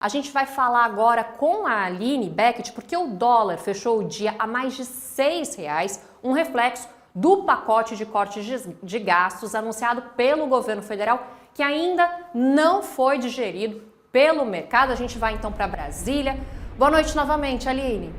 A gente vai falar agora com a Aline Beckett, porque o dólar fechou o dia a mais de R$6, um reflexo do pacote de cortes de gastos anunciado pelo governo federal, que ainda não foi digerido pelo mercado. A gente vai então para Brasília. Boa noite novamente, Aline.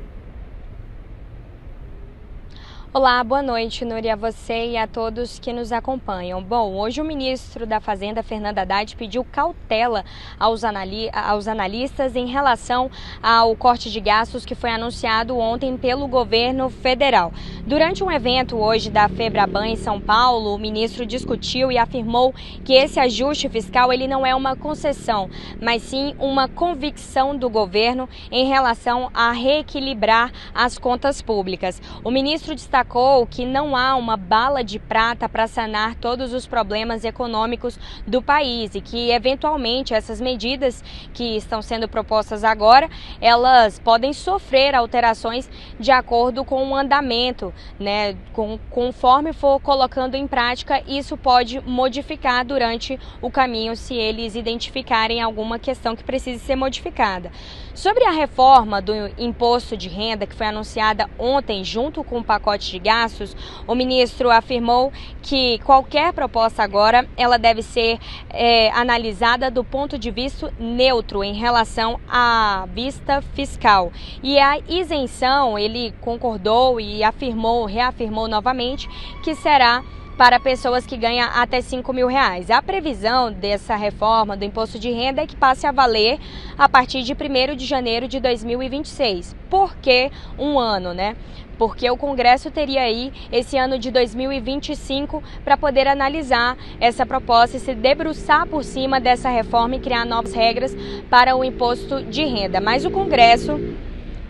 Olá, boa noite, Núria, a você e a todos que nos acompanham. Bom, hoje o ministro da Fazenda, Fernando Haddad, pediu cautela aos analistas em relação ao corte de gastos que foi anunciado ontem pelo governo federal. Durante um evento hoje da Febraban em São Paulo, o ministro discutiu e afirmou que esse ajuste fiscal ele não é uma concessão, mas sim uma convicção do governo em relação a reequilibrar as contas públicas. O ministro destacou que não há uma bala de prata para sanar todos os problemas econômicos do país e que, eventualmente, essas medidas que estão sendo propostas agora, elas podem sofrer alterações de acordo com o andamento, né? Conforme for colocando em prática, isso pode modificar durante o caminho se eles identificarem alguma questão que precise ser modificada. Sobre a reforma do imposto de renda que foi anunciada ontem junto com o pacote de gastos, o ministro afirmou que qualquer proposta agora ela deve ser analisada do ponto de vista neutro em relação à vista fiscal. E a isenção, ele concordou e reafirmou novamente que será para pessoas que ganham até R$5.000. A previsão dessa reforma do imposto de renda é que passe a valer a partir de 1º de janeiro de 2026. Por que um ano, né? Porque o Congresso teria aí esse ano de 2025 para poder analisar essa proposta e se debruçar por cima dessa reforma e criar novas regras para o imposto de renda. Mas o Congresso,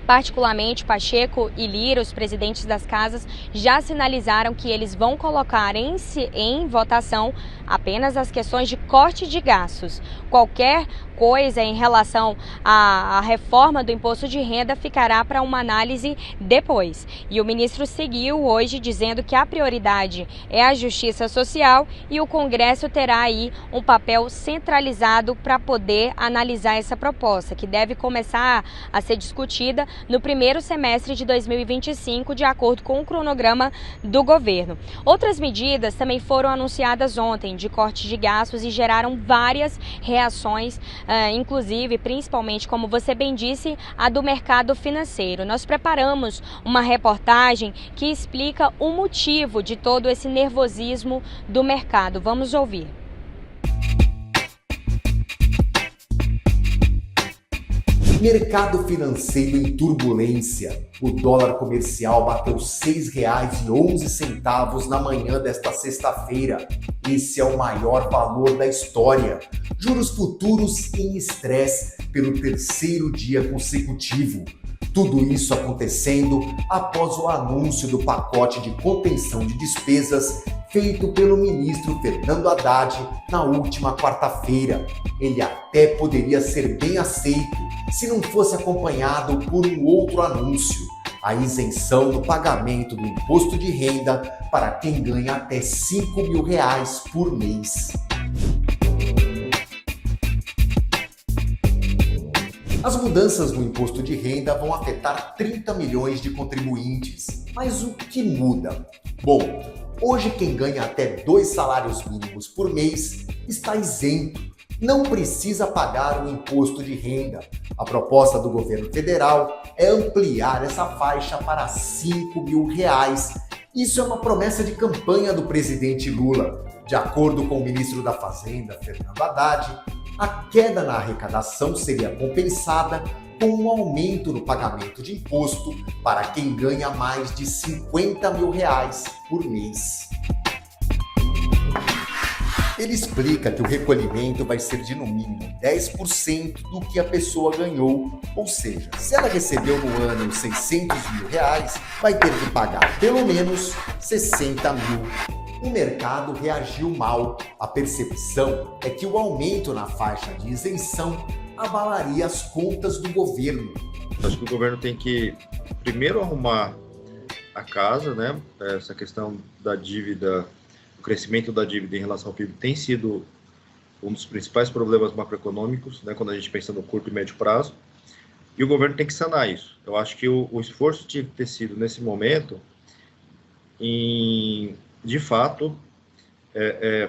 particularmente Pacheco e Lira, os presidentes das casas, já sinalizaram que eles vão colocar em votação apenas as questões de corte de gastos. Qualquer coisa em relação à reforma do imposto de renda ficará para uma análise depois. E o ministro seguiu hoje dizendo que a prioridade é a justiça social e o Congresso terá aí um papel centralizado para poder analisar essa proposta, que deve começar a ser discutida no primeiro semestre de 2025, de acordo com o cronograma do governo. Outras medidas também foram anunciadas ontem de corte de gastos e geraram várias reações, inclusive, principalmente, como você bem disse, a do mercado financeiro. Nós preparamos uma reportagem que explica o motivo de todo esse nervosismo do mercado. Vamos ouvir. Mercado financeiro em turbulência. O dólar comercial bateu R$ 6,11 na manhã desta sexta-feira. Esse é o maior valor da história. Juros futuros em estresse pelo terceiro dia consecutivo. Tudo isso acontecendo após o anúncio do pacote de contenção de despesas feito pelo ministro Fernando Haddad na última quarta-feira. Ele até poderia ser bem aceito se não fosse acompanhado por um outro anúncio: a isenção do pagamento do imposto de renda para quem ganha até R$5.000 por mês. As mudanças no imposto de renda vão afetar 30 milhões de contribuintes. Mas o que muda? Bom, hoje quem ganha até 2 salários mínimos por mês está isento. Não precisa pagar o imposto de renda. A proposta do governo federal é ampliar essa faixa para R$5.000. Isso é uma promessa de campanha do presidente Lula. De acordo com o ministro da Fazenda, Fernando Haddad, a queda na arrecadação seria compensada com um aumento no pagamento de imposto para quem ganha mais de R$50.000 por mês. Ele explica que o recolhimento vai ser de no mínimo 10% do que a pessoa ganhou, ou seja, se ela recebeu no ano R$600.000, vai ter que pagar pelo menos R$60.000. O mercado reagiu mal. A percepção é que o aumento na faixa de isenção abalaria as contas do governo. Acho que o governo tem que primeiro arrumar a casa, né? Essa questão da dívida, o crescimento da dívida em relação ao PIB tem sido um dos principais problemas macroeconômicos, né, quando a gente pensa no curto e médio prazo, e o governo tem que sanar isso. Eu acho que o esforço tinha que ter sido, nesse momento, em, de fato,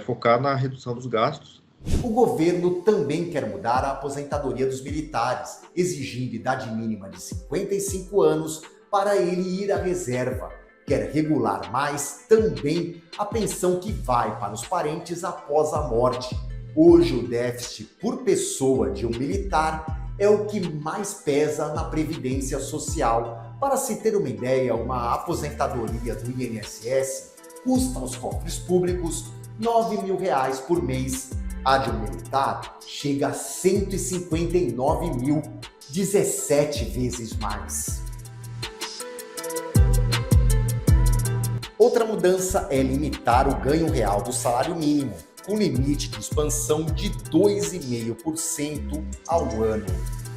focar na redução dos gastos. O governo também quer mudar a aposentadoria dos militares, exigindo idade mínima de 55 anos para ele ir à reserva. Quer regular mais também a pensão que vai para os parentes após a morte. Hoje, o déficit por pessoa de um militar é o que mais pesa na Previdência Social. Para se ter uma ideia, uma aposentadoria do INSS custa aos cofres públicos R$ 9.000 por mês. A de um militar chega a R$ 159.000, 17 vezes mais. Outra mudança é limitar o ganho real do salário mínimo, com limite de expansão de 2,5% ao ano.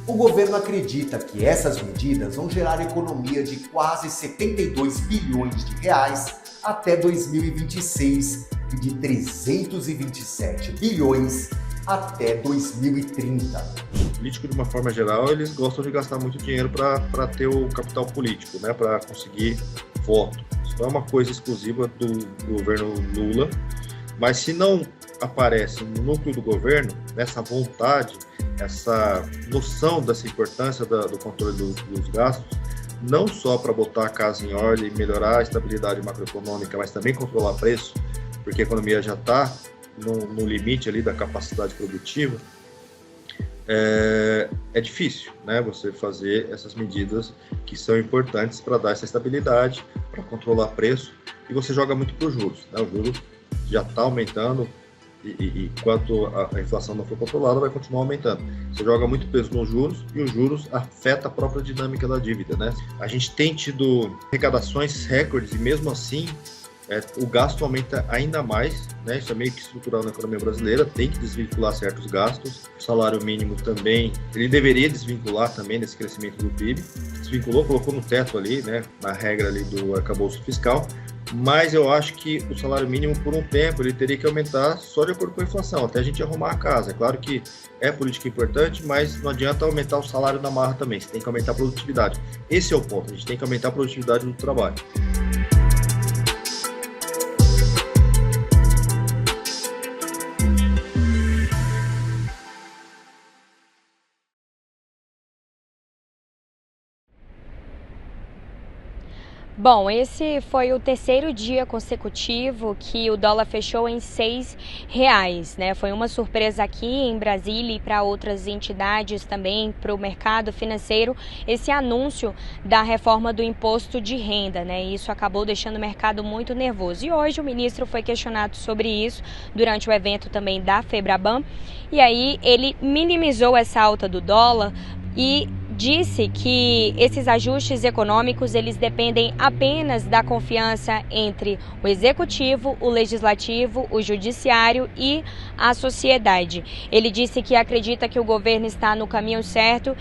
O governo acredita que essas medidas vão gerar economia de quase 72 bilhões de reais até 2026 e de 327 bilhões até 2030. O político, de uma forma geral, eles gostam de gastar muito dinheiro para ter o capital político, né, para conseguir voto. Isso não é uma coisa exclusiva do governo Lula, mas se não aparece no núcleo do governo, nessa vontade, essa noção dessa importância do controle dos gastos, não só para botar a casa em ordem e melhorar a estabilidade macroeconômica, mas também controlar preço, porque a economia já está no limite ali da capacidade produtiva, é difícil, né, você fazer essas medidas que são importantes para dar essa estabilidade, para controlar preço, e você joga muito para os juros, né, o juros já está aumentando, e enquanto a inflação não for controlada, vai continuar aumentando. Você joga muito peso nos juros, e os juros afetam a própria dinâmica da dívida, né? A gente tem tido arrecadações recordes, e mesmo assim, o gasto aumenta ainda mais, né? Isso é meio que estrutural na economia brasileira, tem que desvincular certos gastos. O salário mínimo também, ele deveria desvincular também desse crescimento do PIB. Desvinculou, colocou no teto ali, né? Na regra ali do arcabouço fiscal. Mas eu acho que o salário mínimo, por um tempo, ele teria que aumentar só de acordo com a inflação, até a gente arrumar a casa. É claro que é política importante, mas não adianta aumentar o salário na marra também, você tem que aumentar a produtividade. Esse é o ponto, a gente tem que aumentar a produtividade do trabalho. Bom, esse foi o terceiro dia consecutivo que o dólar fechou em R$6, né? Foi uma surpresa aqui em Brasília e para outras entidades também, para o mercado financeiro, esse anúncio da reforma do imposto de renda, né? Isso acabou deixando o mercado muito nervoso. E hoje o ministro foi questionado sobre isso durante o evento também da Febraban, e aí ele minimizou essa alta do dólar e disse que esses ajustes econômicos eles dependem apenas da confiança entre o executivo, o legislativo, o judiciário e a sociedade. Ele disse que acredita que o governo está no caminho certo